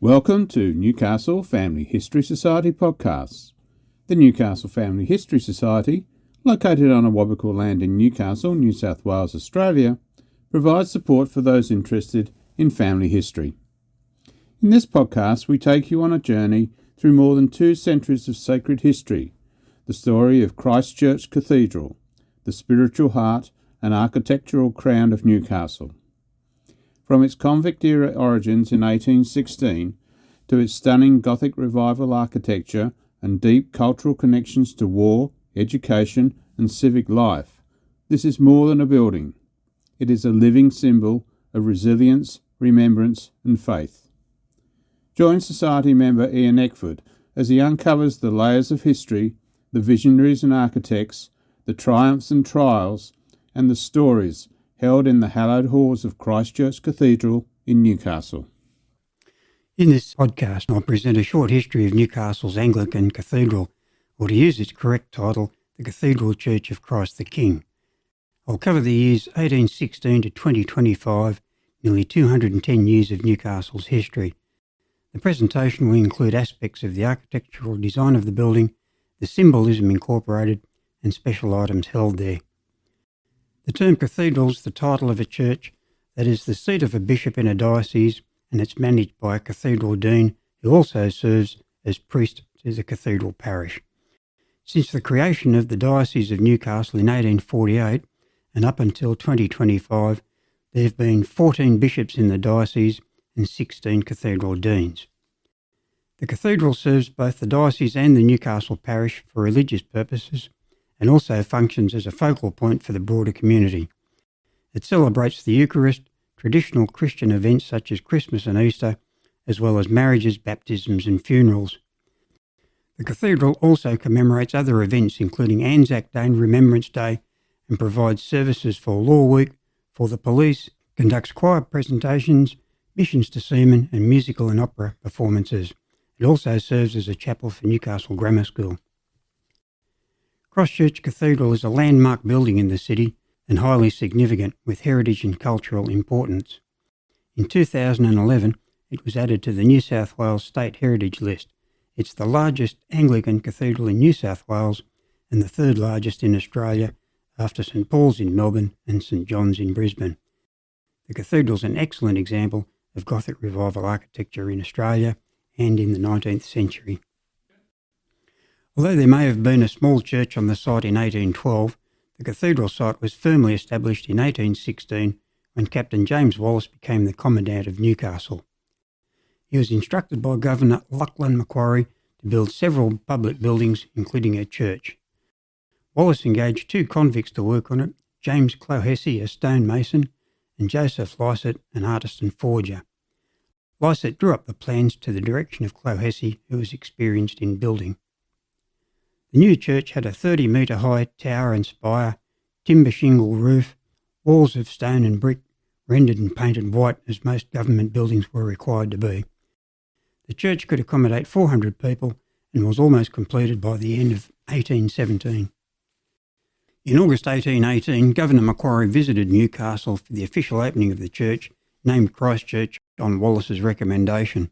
Welcome to Newcastle Family History Society podcasts. The Newcastle Family History Society, located on Awabakal land in Newcastle, New South Wales, Australia, provides support for those interested in family history. In this podcast, we take you on a journey through more than 2 centuries of sacred history, the story of Christ Church Cathedral, the spiritual heart and architectural crown of Newcastle. From its convict-era origins in 1816 to its stunning Gothic revival architecture and deep cultural connections to war, education and civic life, this is more than a building. It is a living symbol of resilience, remembrance and faith. Join Society member Ian Eckford as he uncovers the layers of history, the visionaries and architects, the triumphs and trials, and the stories held in the hallowed halls of Christ Church Cathedral in Newcastle. In this podcast, I'll present a short history of Newcastle's Anglican Cathedral, or to use its correct title, the Cathedral Church of Christ the King. I'll cover the years 1816 to 2025, nearly 210 years of Newcastle's history. The presentation will include aspects of the architectural design of the building, the symbolism incorporated, and special items held there. The term cathedral is the title of a church that is the seat of a bishop in a diocese, and it's managed by a cathedral dean who also serves as priest to the cathedral parish. Since the creation of the Diocese of Newcastle in 1848 and up until 2025, there have been 14 bishops in the diocese and 16 cathedral deans. The cathedral serves both the diocese and the Newcastle parish for religious purposes, and also functions as a focal point for the broader community. It celebrates the Eucharist, traditional Christian events such as Christmas and Easter, as well as marriages, baptisms and funerals. The cathedral also commemorates other events including Anzac Day and Remembrance Day, and provides services for Law Week, for the police, conducts choir presentations, missions to seamen and musical and opera performances. It also serves as a chapel for Newcastle Grammar School. Christ Church Cathedral is a landmark building in the city and highly significant with heritage and cultural importance. In 2011, it was added to the New South Wales State Heritage List. It's the largest Anglican cathedral in New South Wales and the third largest in Australia after St Paul's in Melbourne and St John's in Brisbane. The cathedral is an excellent example of Gothic revival architecture in Australia and in the 19th century. Although there may have been a small church on the site in 1812, the cathedral site was firmly established in 1816 when Captain James Wallace became the Commandant of Newcastle. He was instructed by Governor Lachlan Macquarie to build several public buildings, including a church. Wallace engaged 2 convicts to work on it, James Clohessy, a stonemason, and Joseph Lycett, an artisan forger. Lycett drew up the plans to the direction of Clohessy, who was experienced in building. The new church had a 30-metre high tower and spire, timber shingle roof, walls of stone and brick, rendered and painted white as most government buildings were required to be. The church could accommodate 400 people and was almost completed by the end of 1817. In August 1818, Governor Macquarie visited Newcastle for the official opening of the church, named Christ Church on Wallace's recommendation.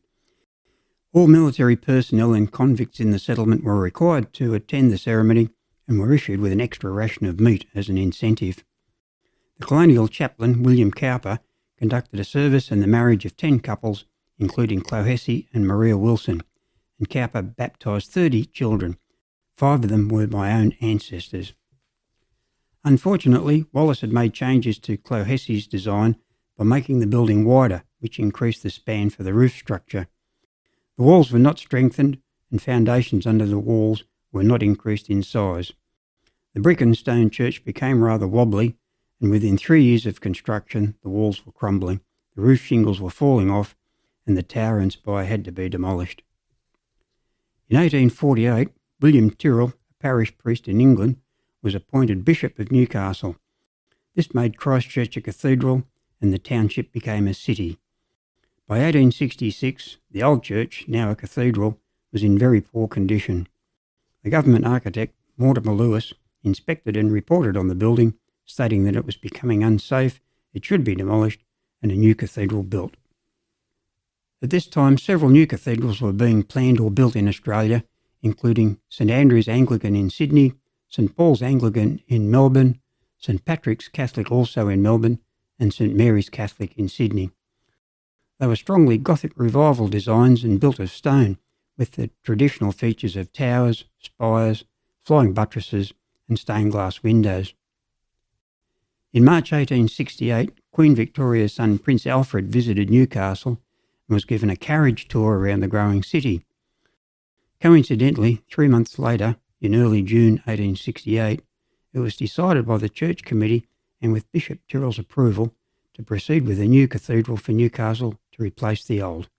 All military personnel and convicts in the settlement were required to attend the ceremony and were issued with an extra ration of meat as an incentive. The colonial chaplain, William Cowper, conducted a service and the marriage of 10 couples, including Clohessy and Maria Wilson, and Cowper baptised 30 children. 5 of them were my own ancestors. Unfortunately, Wallace had made changes to Clohessy's design by making the building wider, which increased the span for the roof structure. The walls were not strengthened and foundations under the walls were not increased in size. The brick and stone church became rather wobbly, and within 3 years of construction the walls were crumbling, the roof shingles were falling off, and the tower and spire had to be demolished. In 1848, William Tyrrell, a parish priest in England, was appointed Bishop of Newcastle. This made Christ Church a cathedral, and the township became a city. By 1866, the old church, now a cathedral, was in very poor condition. The government architect, Mortimer Lewis, inspected and reported on the building, stating that it was becoming unsafe, it should be demolished, and a new cathedral built. At this time, several new cathedrals were being planned or built in Australia, including St Andrew's Anglican in Sydney, St Paul's Anglican in Melbourne, St Patrick's Catholic also in Melbourne, and St Mary's Catholic in Sydney. They were strongly Gothic revival designs and built of stone, with the traditional features of towers, spires, flying buttresses and stained glass windows. In March 1868, Queen Victoria's son Prince Alfred visited Newcastle and was given a carriage tour around the growing city. Coincidentally, 3 months later, in early June 1868, it was decided by the Church Committee and with Bishop Tyrrell's approval to proceed with a new cathedral for Newcastle to replace the old.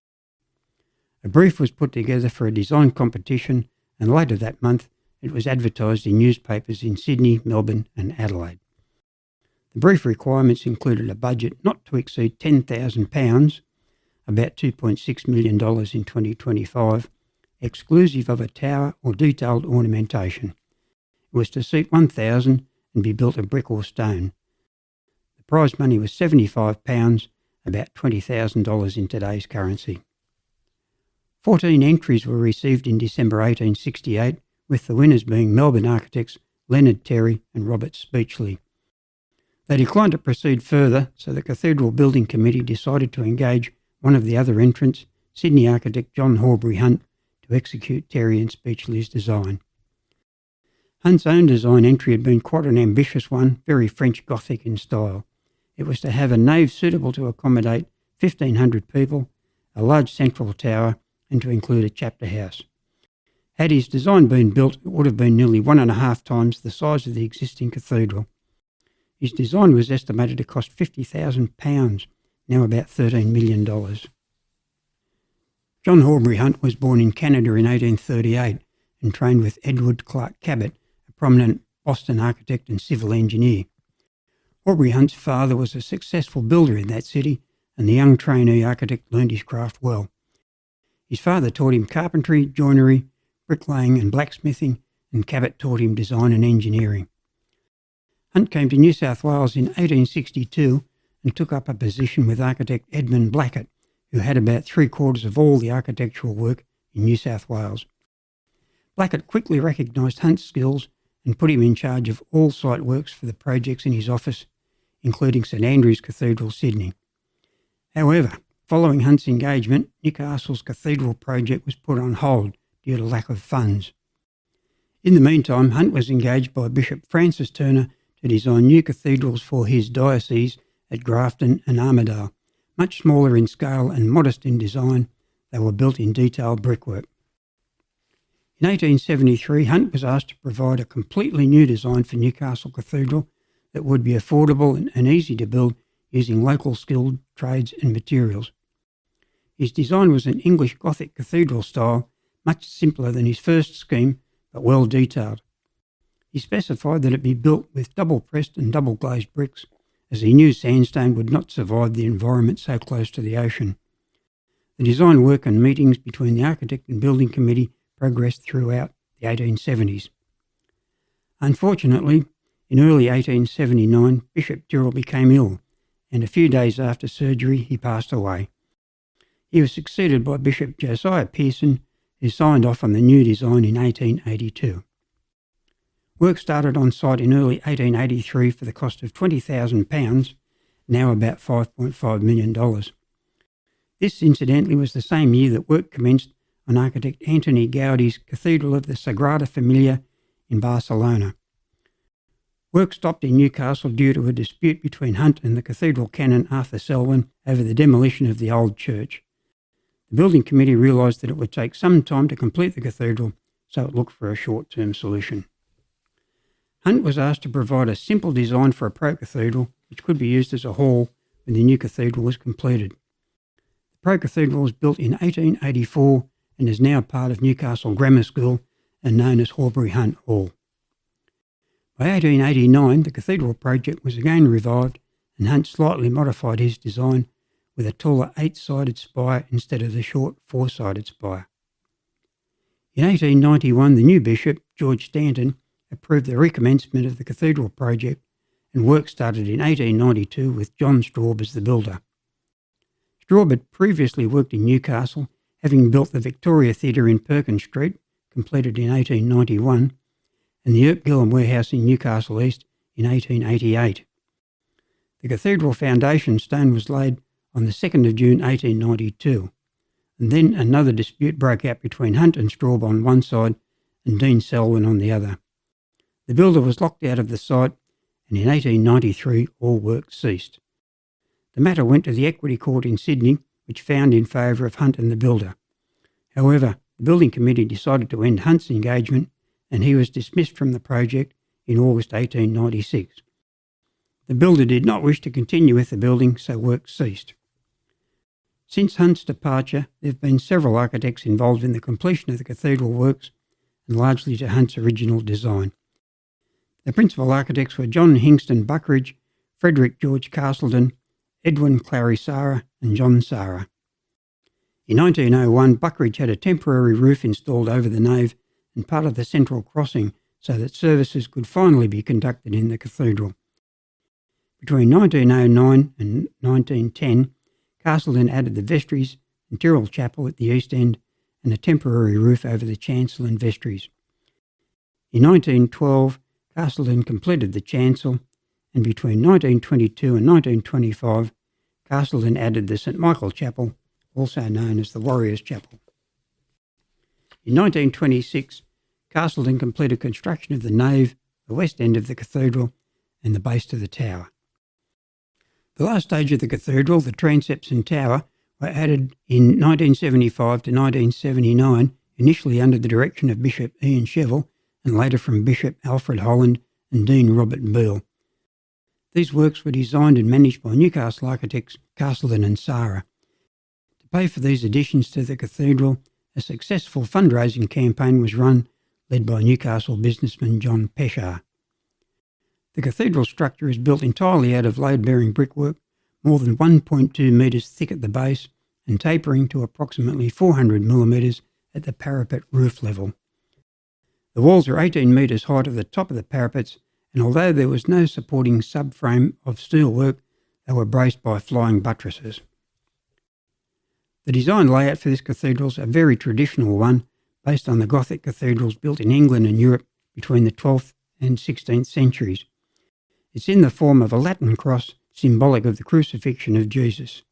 A brief was put together for a design competition, and later that month it was advertised in newspapers in Sydney, Melbourne and Adelaide. The brief requirements included a budget not to exceed £10,000, about $2.6 million in 2025, exclusive of a tower or detailed ornamentation. It was to seat 1,000 and be built of brick or stone. The prize money was £75, about $20,000 in today's currency. 14 entries were received in December 1868, with the winners being Melbourne architects Leonard Terry and Robert Speechley. They declined to proceed further, so the Cathedral Building Committee decided to engage one of the other entrants, Sydney architect John Horbury Hunt, to execute Terry and Speechley's design. Hunt's own design entry had been quite an ambitious one, very French Gothic in style. It was to have a nave suitable to accommodate 1,500 people, a large central tower, and to include a chapter house. Had his design been built, it would have been nearly 1.5 times the size of the existing cathedral. His design was estimated to cost £50,000, now about $13 million. John Horbury Hunt was born in Canada in 1838 and trained with Edward Clark Cabot, a prominent Boston architect and civil engineer. Horbury Hunt's father was a successful builder in that city, and the young trainee architect learned his craft well. His father taught him carpentry, joinery, bricklaying and blacksmithing, and Cabot taught him design and engineering. Hunt came to New South Wales in 1862 and took up a position with architect Edmund Blackett, who had about 3/4 of all the architectural work in New South Wales. Blackett quickly recognised Hunt's skills and put him in charge of all site works for the projects in his office, including St Andrew's Cathedral, Sydney. However, following Hunt's engagement, Newcastle's cathedral project was put on hold due to lack of funds. In the meantime, Hunt was engaged by Bishop Francis Turner to design new cathedrals for his diocese at Grafton and Armidale. Much smaller in scale and modest in design, they were built in detailed brickwork. In 1873, Hunt was asked to provide a completely new design for Newcastle Cathedral that would be affordable and easy to build using local skilled trades and materials. His design was an English Gothic cathedral style, much simpler than his first scheme, but well detailed. He specified that it be built with double-pressed and double-glazed bricks, as he knew sandstone would not survive the environment so close to the ocean. The design work and meetings between the architect and building committee progressed throughout the 1870s. Unfortunately, in early 1879, Bishop Tyrrell became ill, and a few days after surgery he passed away. He was succeeded by Bishop Josiah Pearson, who signed off on the new design in 1882. Work started on site in early 1883 for the cost of £20,000, now about $5.5 million. This, incidentally, was the same year that work commenced on architect Antoni Gaudi's Cathedral of the Sagrada Familia in Barcelona. Work stopped in Newcastle due to a dispute between Hunt and the cathedral canon Arthur Selwyn over the demolition of the old church. The building committee realised that it would take some time to complete the cathedral, so it looked for a short-term solution. Hunt was asked to provide a simple design for a pro-cathedral which could be used as a hall when the new cathedral was completed. The pro-cathedral was built in 1884 and is now part of Newcastle Grammar School and known as Horbury Hunt Hall. By 1889, the cathedral project was again revived and Hunt slightly modified his design with a taller 8-sided spire instead of the short 4-sided spire. In 1891, the new bishop, George Stanton, approved the recommencement of the cathedral project, and work started in 1892 with John Straub as the builder. Straub had previously worked in Newcastle, having built the Victoria Theatre in Perkins Street, completed in 1891, and the Earp Gillum Warehouse in Newcastle East in 1888. The cathedral foundation stone was laid on the 2nd of June 1892, and then another dispute broke out between Hunt and Straub on one side and Dean Selwyn on the other. The builder was locked out of the site, and in 1893 all work ceased. The matter went to the Equity Court in Sydney, which found in favour of Hunt and the builder. However, the building committee decided to end Hunt's engagement, and he was dismissed from the project in August 1896. The builder did not wish to continue with the building, so work ceased. Since Hunt's departure, there have been several architects involved in the completion of the cathedral works, and largely to Hunt's original design. The principal architects were John Hingston Buckridge, Frederick George Castleton, Edwin Clary Sara and John Sara. In 1901, Buckridge had a temporary roof installed over the nave and part of the central crossing so that services could finally be conducted in the cathedral. Between 1909 and 1910, Castleton added the vestries and Tyrrell Chapel at the east end and a temporary roof over the chancel and vestries. In 1912, Castleton completed the chancel, and between 1922 and 1925, Castleton added the St Michael Chapel, also known as the Warriors Chapel. In 1926, Castleton completed construction of the nave, the west end of the cathedral, and the base to the tower. The last stage of the cathedral, the transepts and tower, were added in 1975 to 1979, initially under the direction of Bishop Ian Sheville and later from Bishop Alfred Holland and Dean Robert Beale. These works were designed and managed by Newcastle architects Castleton and Sara. To pay for these additions to the cathedral, a successful fundraising campaign was run, led by Newcastle businessman John Peshar. The cathedral structure is built entirely out of load-bearing brickwork, more than 1.2 metres thick at the base and tapering to approximately 400 millimetres at the parapet roof level. The walls are 18 metres high to the top of the parapets, and although there was no supporting subframe of steelwork, they were braced by flying buttresses. The design layout for this cathedral is a very traditional one, based on the Gothic cathedrals built in England and Europe between the 12th and 16th centuries. It's in the form of a Latin cross, symbolic of the crucifixion of Jesus.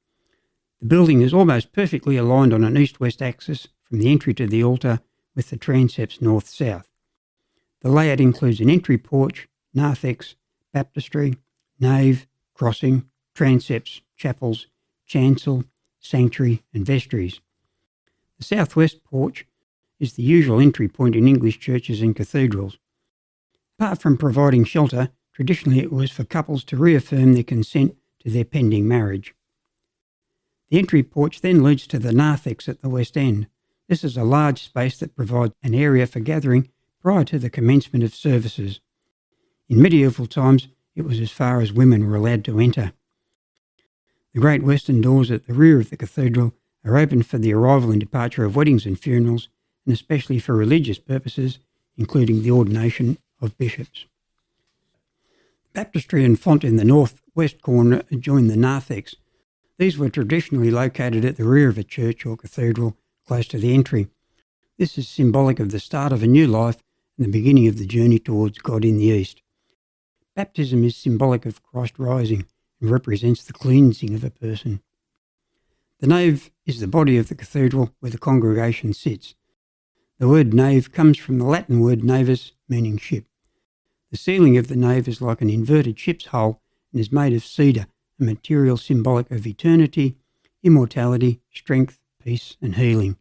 The building is almost perfectly aligned on an east-west axis from the entry to the altar, with the transepts north-south. The layout includes an entry porch, narthex, baptistry, nave, crossing, transepts, chapels, chancel, sanctuary and vestries. The southwest porch is the usual entry point in English churches and cathedrals. Apart from providing shelter, traditionally it was for couples to reaffirm their consent to their pending marriage. The entry porch then leads to the narthex at the west end. This is a large space that provides an area for gathering prior to the commencement of services. In medieval times, it was as far as women were allowed to enter. The great western doors at the rear of the cathedral are open for the arrival and departure of weddings and funerals, and especially for religious purposes, including the ordination of bishops. Baptistry and font in the northwest corner adjoin the narthex. These were traditionally located at the rear of a church or cathedral, close to the entry. This is symbolic of the start of a new life and the beginning of the journey towards God in the east. Baptism is symbolic of Christ rising and represents the cleansing of a person. The nave is the body of the cathedral where the congregation sits. The word nave comes from the Latin word navis, meaning ship. The ceiling of the nave is like an inverted ship's hull and is made of cedar, a material symbolic of eternity, immortality, strength, peace and healing.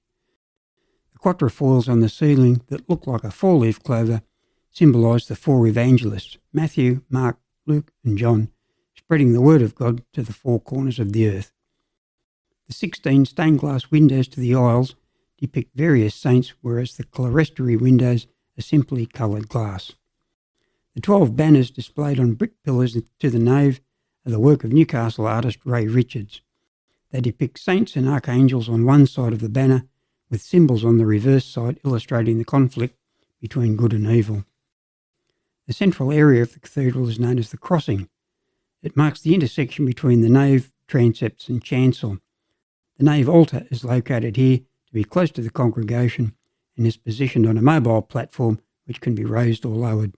The quatrefoils on the ceiling that look like a four-leaf clover symbolise the four evangelists, Matthew, Mark, Luke and John, spreading the word of God to the four corners of the earth. The 16 stained glass windows to the aisles depict various saints, whereas the clerestory windows are simply coloured glass. The 12 banners displayed on brick pillars to the nave are the work of Newcastle artist Ray Richards. They depict saints and archangels on one side of the banner, with symbols on the reverse side illustrating the conflict between good and evil. The central area of the cathedral is known as the crossing. It marks the intersection between the nave, transepts and chancel. The nave altar is located here to be close to the congregation and is positioned on a mobile platform which can be raised or lowered.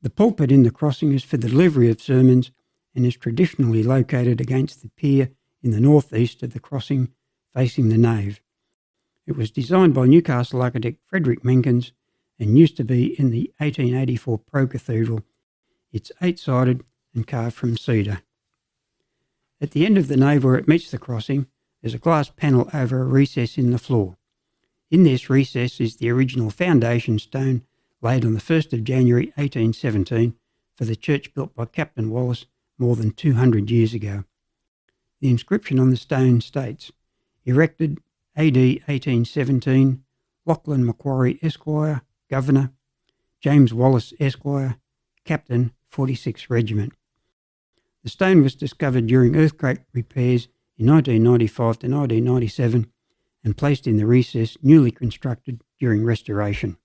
The pulpit in the crossing is for the delivery of sermons and is traditionally located against the pier in the northeast of the crossing facing the nave. It was designed by Newcastle architect Frederick Menkins and used to be in the 1884 Pro-Cathedral. It's 8-sided and carved from cedar. At the end of the nave where it meets the crossing, there's a glass panel over a recess in the floor. In this recess is the original foundation stone laid on the 1st of January 1817 for the church built by Captain Wallace more than 200 years ago. The inscription on the stone states, "Erected AD 1817, Lachlan Macquarie Esquire, Governor, James Wallace Esquire, Captain, 46th Regiment." The stone was discovered during earthquake repairs in 1995 to 1997 and placed in the recess newly constructed during restoration.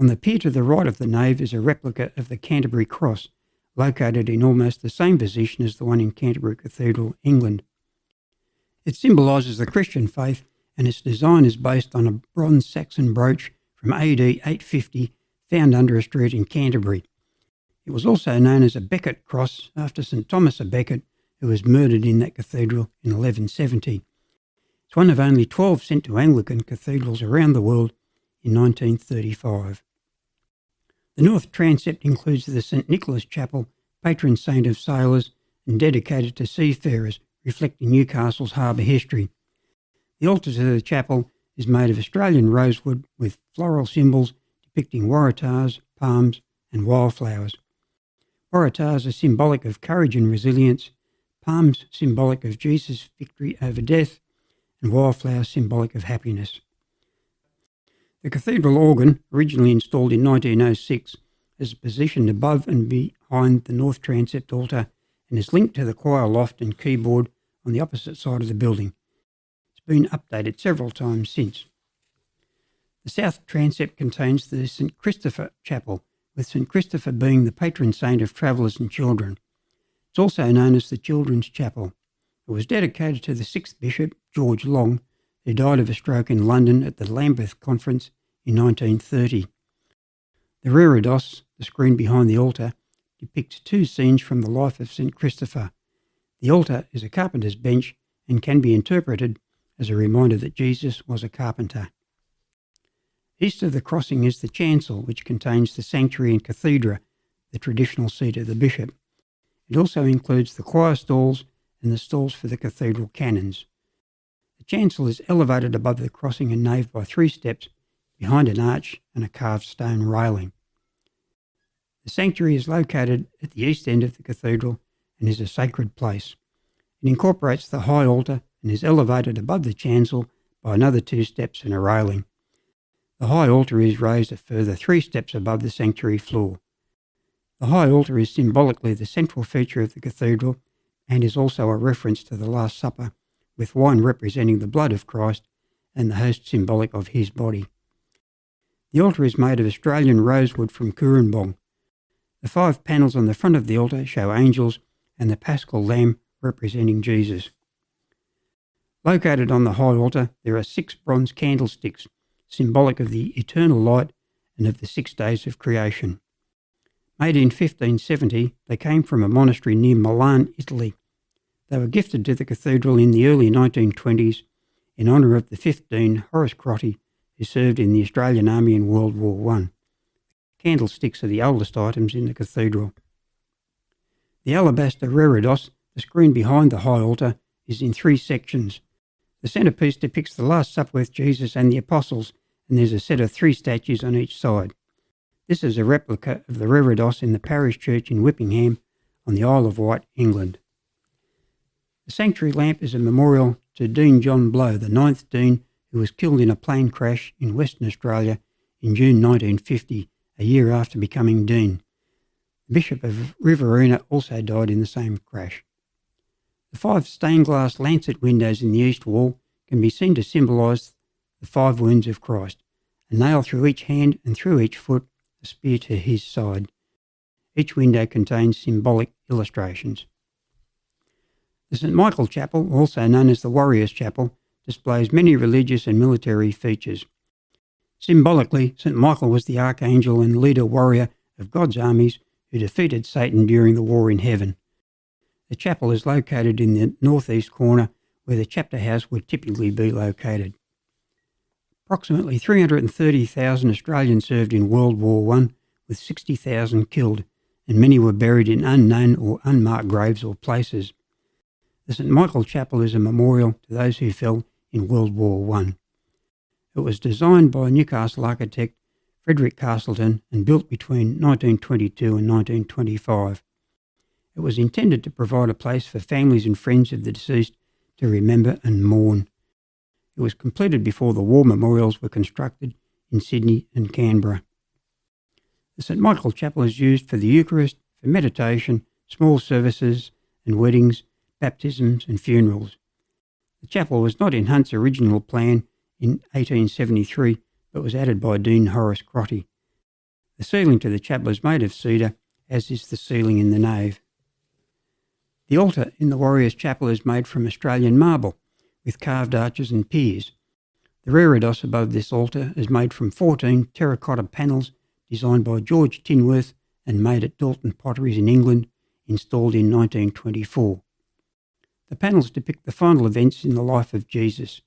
On the pier to the right of the nave is a replica of the Canterbury Cross, located in almost the same position as the one in Canterbury Cathedral, England. It symbolises the Christian faith and its design is based on a bronze Saxon brooch from AD 850 found under a street in Canterbury. It was also known as a Becket cross after St Thomas à Becket, who was murdered in that cathedral in 1170. It's one of only 12 sent to Anglican cathedrals around the world in 1935. The north transept includes the St Nicholas Chapel, patron saint of sailors and dedicated to seafarers, reflecting Newcastle's harbour history. The altar to the chapel is made of Australian rosewood with floral symbols depicting waratahs, palms and wildflowers. Waratahs are symbolic of courage and resilience, palms symbolic of Jesus' victory over death, and wildflowers symbolic of happiness. The cathedral organ, originally installed in 1906, is positioned above and behind the north transept altar and is linked to the choir loft and keyboard on the opposite side of the building. It's been updated several times since. The south transept contains the St Christopher Chapel, with St Christopher being the patron saint of travellers and children. It's also known as the Children's Chapel. It was dedicated to the 6th Bishop, George Long, who died of a stroke in London at the Lambeth Conference in 1930. The reredos, the screen behind the altar, depicts 2 scenes from the life of St Christopher. The altar is a carpenter's bench and can be interpreted as a reminder that Jesus was a carpenter. East of the crossing is the chancel, which contains the sanctuary and cathedra, the traditional seat of the bishop. It also includes the choir stalls and the stalls for the cathedral canons. The chancel is elevated above the crossing and nave by 3 steps, behind an arch and a carved stone railing. The sanctuary is located at the east end of the cathedral and is a sacred place. It incorporates the high altar and is elevated above the chancel by another 2 steps and a railing. The high altar is raised a further 3 steps above the sanctuary floor. The high altar is symbolically the central feature of the cathedral and is also a reference to the Last Supper, with wine representing the blood of Christ and the host symbolic of his body. The altar is made of Australian rosewood from Cooranbong. The 5 panels on the front of the altar show angels and the Paschal Lamb representing Jesus. Located on the high altar, there are 6 bronze candlesticks, symbolic of the eternal light and of the 6 days of creation. Made in 1570, they came from a monastery near Milan, Italy. They were gifted to the cathedral in the early 1920s in honour of the 15 Horace Crotty, who served in the Australian Army in World War I. Candlesticks are the oldest items in the cathedral. The alabaster reredos, the screen behind the high altar, is in 3 sections. The centrepiece depicts the Last Supper with Jesus and the Apostles, and there's a set of 3 statues on each side. This is a replica of the reredos in the parish church in Whippingham on the Isle of Wight, England. The sanctuary lamp is a memorial to Dean John Blow, the 9th Dean, who was killed in a plane crash in Western Australia in June 1950, a year after becoming Dean. The Bishop of Riverina also died in the same crash. The 5 stained glass lancet windows in the east wall can be seen to symbolise the 5 wounds of Christ, a nail through each hand and through each foot, a spear to his side. Each window contains symbolic illustrations. The St Michael Chapel, also known as the Warriors' Chapel, displays many religious and military features. Symbolically, St Michael was the archangel and leader warrior of God's armies who defeated Satan during the war in heaven. The chapel is located in the northeast corner where the chapter house would typically be located. Approximately 330,000 Australians served in World War I, with 60,000 killed, and many were buried in unknown or unmarked graves or places. The St Michael Chapel is a memorial to those who fell in World War I. It was designed by Newcastle architect Frederick Castleton and built between 1922 and 1925. It was intended to provide a place for families and friends of the deceased to remember and mourn. It was completed before the war memorials were constructed in Sydney and Canberra. The St Michael Chapel is used for the Eucharist, for meditation, small services and weddings, baptisms and funerals. The chapel was not in Hunt's original plan in 1873, but was added by Dean Horace Crotty. The ceiling to the chapel is made of cedar, as is the ceiling in the nave. The altar in the Warriors' Chapel is made from Australian marble, with carved arches and piers. The reredos above this altar is made from 14 terracotta panels designed by George Tinworth and made at Dalton Potteries in England, installed in 1924. The panels depict the final events in the life of Jesus.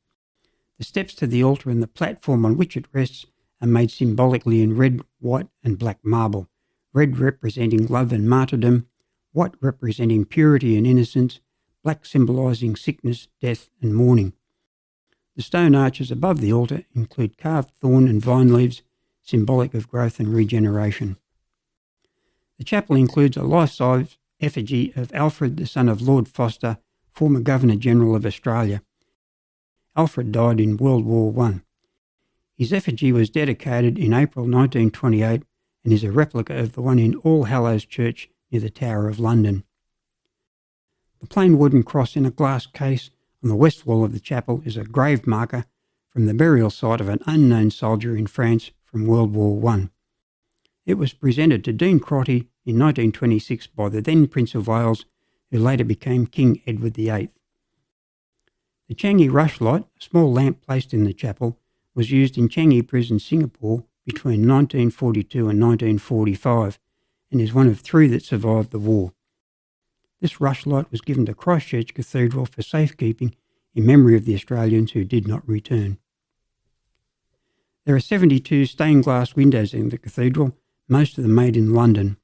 The steps to the altar and the platform on which it rests are made symbolically in red, white and black marble, red representing love and martyrdom, white representing purity and innocence, black symbolising sickness, death and mourning. The stone arches above the altar include carved thorn and vine leaves, symbolic of growth and regeneration. The chapel includes a life-size effigy of Alfred, the son of Lord Foster, former Governor-General of Australia. Alfred died in World War I. His effigy was dedicated in April 1928 and is a replica of the one in All Hallows Church near the Tower of London. The plain wooden cross in a glass case on the west wall of the chapel is a grave marker from the burial site of an unknown soldier in France from World War I. It was presented to Dean Crotty in 1926 by the then Prince of Wales, who later became King Edward VIII. The Changi rushlight, a small lamp placed in the chapel, was used in Changi Prison, Singapore between 1942 and 1945 and is one of 3 that survived the war. This rushlight was given to Christ Church Cathedral for safekeeping in memory of the Australians who did not return. There are 72 stained glass windows in the cathedral, most of them made in London.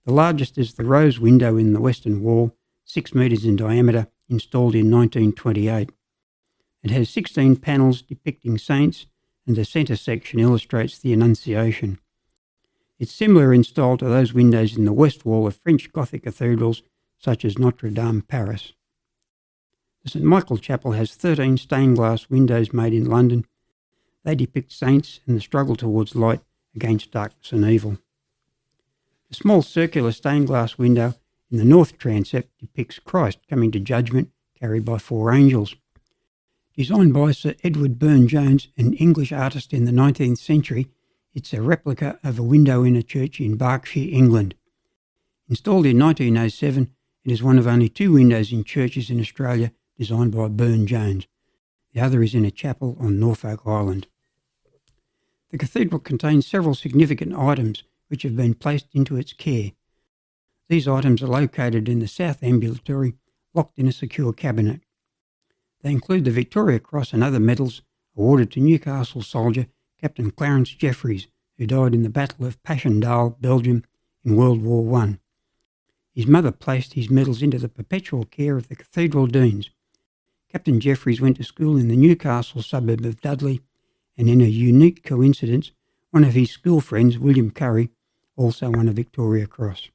The largest is the rose window in the western wall, 6 metres in diameter, installed in 1928. It has 16 panels depicting saints, and the centre section illustrates the Annunciation. It's similar in style to those windows in the west wall of French Gothic cathedrals such as Notre Dame, Paris. The St Michael Chapel has 13 stained glass windows made in London. They depict saints and the struggle towards light against darkness and evil. The small circular stained glass window in the north transept depicts Christ coming to judgment, carried by 4 angels. Designed by Sir Edward Burne-Jones, an English artist in the 19th century, it's a replica of a window in a church in Berkshire, England. Installed in 1907, it is one of only 2 windows in churches in Australia designed by Burne-Jones. The other is in a chapel on Norfolk Island. The cathedral contains several significant items which have been placed into its care. These items are located in the south ambulatory, locked in a secure cabinet. They include the Victoria Cross and other medals awarded to Newcastle soldier Captain Clarence Jeffries, who died in the Battle of Passchendaele, Belgium, in World War I. His mother placed his medals into the perpetual care of the cathedral deans. Captain Jeffries went to school in the Newcastle suburb of Dudley, and in a unique coincidence, one of his school friends, William Curry, also won a Victoria Cross.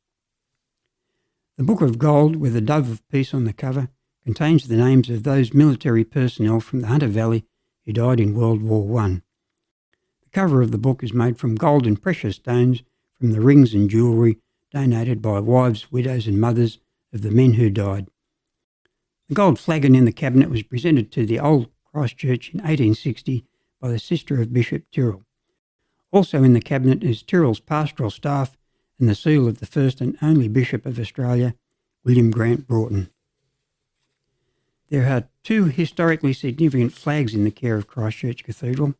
The Book of Gold, with a dove of peace on the cover, contains the names of those military personnel from the Hunter Valley who died in World War I. The cover of the book is made from gold and precious stones from the rings and jewellery donated by wives, widows and mothers of the men who died. The gold flagon in the cabinet was presented to the old Christ Church in 1860 by the sister of Bishop Tyrrell. Also in the cabinet is Tyrrell's pastoral staff and the seal of the first and only Bishop of Australia, William Grant Broughton. There are two historically significant flags in the care of Christ Church Cathedral.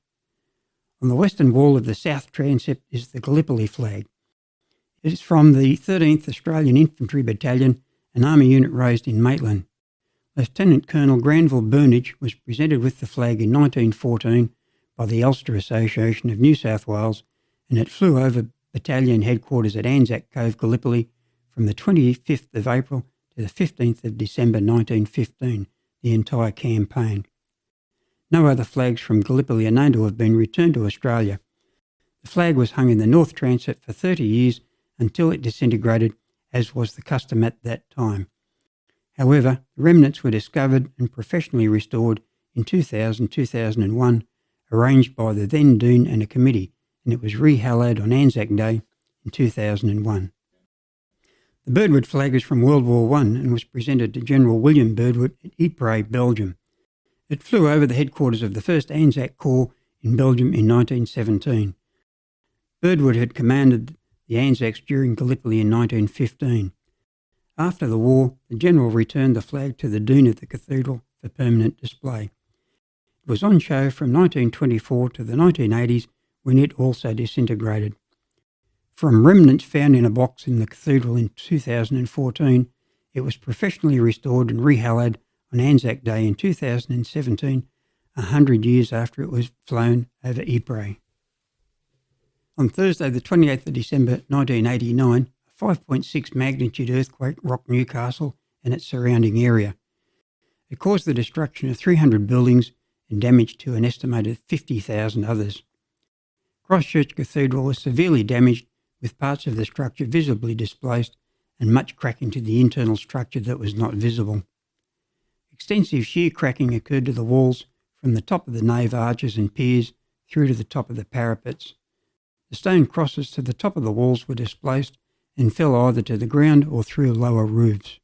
On the western wall of the south transept is the Gallipoli flag. It is from the 13th Australian Infantry Battalion, an army unit raised in Maitland. Lieutenant Colonel Granville Burnage was presented with the flag in 1914 by the Ulster Association of New South Wales, and it flew over battalion headquarters at Anzac Cove, Gallipoli, from the 25th of April to the 15th of December 1915, the entire campaign. No other flags from Gallipoli are known to have been returned to Australia. The flag was hung in the north transept for 30 years until it disintegrated, as was the custom at that time. However, the remnants were discovered and professionally restored in 2000-2001, arranged by the then Dean and a committee, and it was re-hallowed on Anzac Day in 2001. The Birdwood flag is from World War I and was presented to General William Birdwood at Ypres, Belgium. It flew over the headquarters of the 1st Anzac Corps in Belgium in 1917. Birdwood had commanded the Anzacs during Gallipoli in 1915. After the war, the General returned the flag to the Dean of the Cathedral for permanent display. It was on show from 1924 to the 1980s, when it also disintegrated. From remnants found in a box in the cathedral in 2014, it was professionally restored and re-hallowed on Anzac Day in 2017, 100 years after it was flown over Ypres. On Thursday, the 28th of December 1989, a 5.6 magnitude earthquake rocked Newcastle and its surrounding area. It caused the destruction of 300 buildings and damage to an estimated 50,000 others. Christ Church Cathedral was severely damaged, with parts of the structure visibly displaced and much cracking to the internal structure that was not visible. Extensive shear cracking occurred to the walls from the top of the nave arches and piers through to the top of the parapets. The stone crosses to the top of the walls were displaced and fell either to the ground or through lower roofs.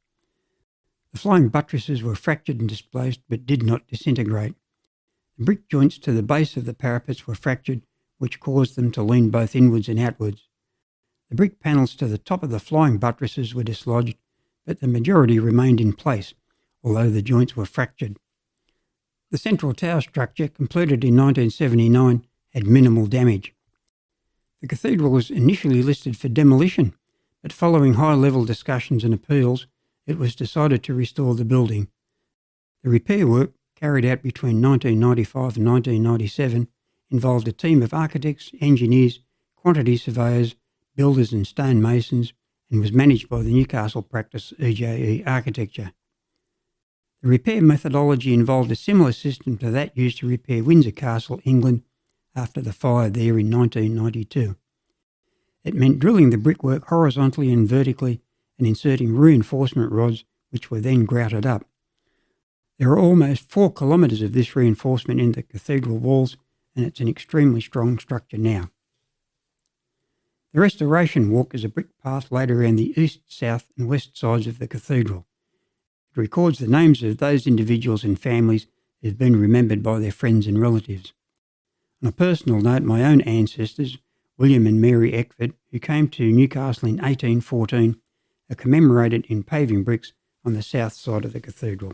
The flying buttresses were fractured and displaced but did not disintegrate. The brick joints to the base of the parapets were fractured, which caused them to lean both inwards and outwards. The brick panels to the top of the flying buttresses were dislodged, but the majority remained in place, although the joints were fractured. The central tower structure, completed in 1979, had minimal damage. The cathedral was initially listed for demolition, but following high-level discussions and appeals, it was decided to restore the building. The repair work, carried out between 1995 and 1997, involved a team of architects, engineers, quantity surveyors, builders and stonemasons, and was managed by the Newcastle practice EJE Architecture. The repair methodology involved a similar system to that used to repair Windsor Castle, England, after the fire there in 1992. It meant drilling the brickwork horizontally and vertically and inserting reinforcement rods, which were then grouted up. There are almost 4 kilometres of this reinforcement in the cathedral walls, and it's an extremely strong structure now. The Restoration Walk is a brick path laid around the east, south and west sides of the cathedral. It records the names of those individuals and families who have been remembered by their friends and relatives. On a personal note, my own ancestors, William and Mary Eckford, who came to Newcastle in 1814, are commemorated in paving bricks on the south side of the cathedral.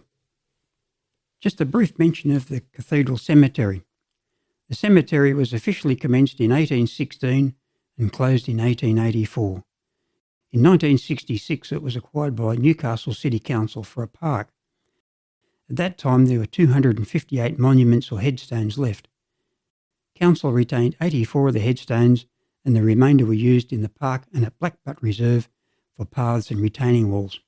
Just a brief mention of the cathedral cemetery. The cemetery was officially commenced in 1816 and closed in 1884. In 1966 it was acquired by Newcastle City Council for a park. At that time there were 258 monuments or headstones left. Council retained 84 of the headstones and the remainder were used in the park and at Blackbutt Reserve for paths and retaining walls.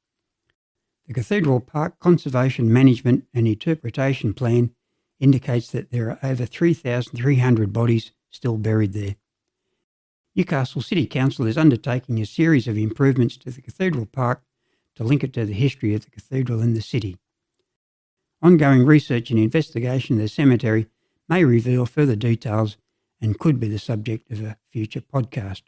The Cathedral Park Conservation Management and Interpretation Plan indicates that there are over 3,300 bodies still buried there. Newcastle City Council is undertaking a series of improvements to the Cathedral Park to link it to the history of the cathedral and the city. Ongoing research and investigation of the cemetery may reveal further details and could be the subject of a future podcast.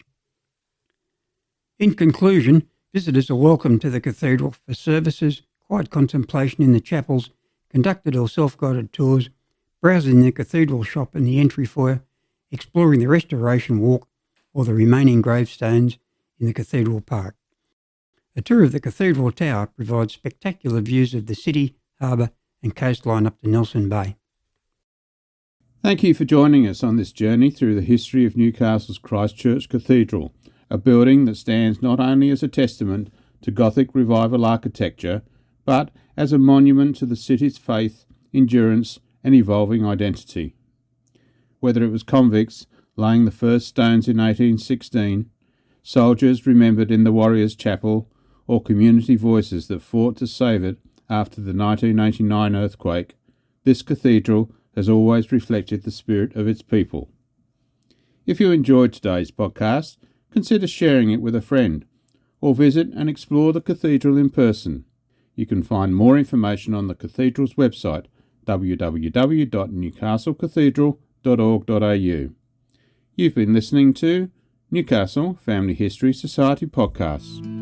In conclusion, visitors are welcome to the cathedral for services, quiet contemplation in the chapels, conducted or self-guided tours, browsing the cathedral shop in the entry foyer, exploring the Restoration Walk or the remaining gravestones in the Cathedral Park. A tour of the Cathedral Tower provides spectacular views of the city, harbour and coastline up to Nelson Bay. Thank you for joining us on this journey through the history of Newcastle's Christ Church Cathedral, a building that stands not only as a testament to Gothic revival architecture, but as a monument to the city's faith, endurance and evolving identity. Whether it was convicts laying the first stones in 1816, soldiers remembered in the Warriors' Chapel, or community voices that fought to save it after the 1989 earthquake, this cathedral has always reflected the spirit of its people. If you enjoyed today's podcast, consider sharing it with a friend, or visit and explore the cathedral in person. You can find more information on the cathedral's website, www.newcastlecathedral.org.au. You've been listening to Newcastle Family History Society Podcasts.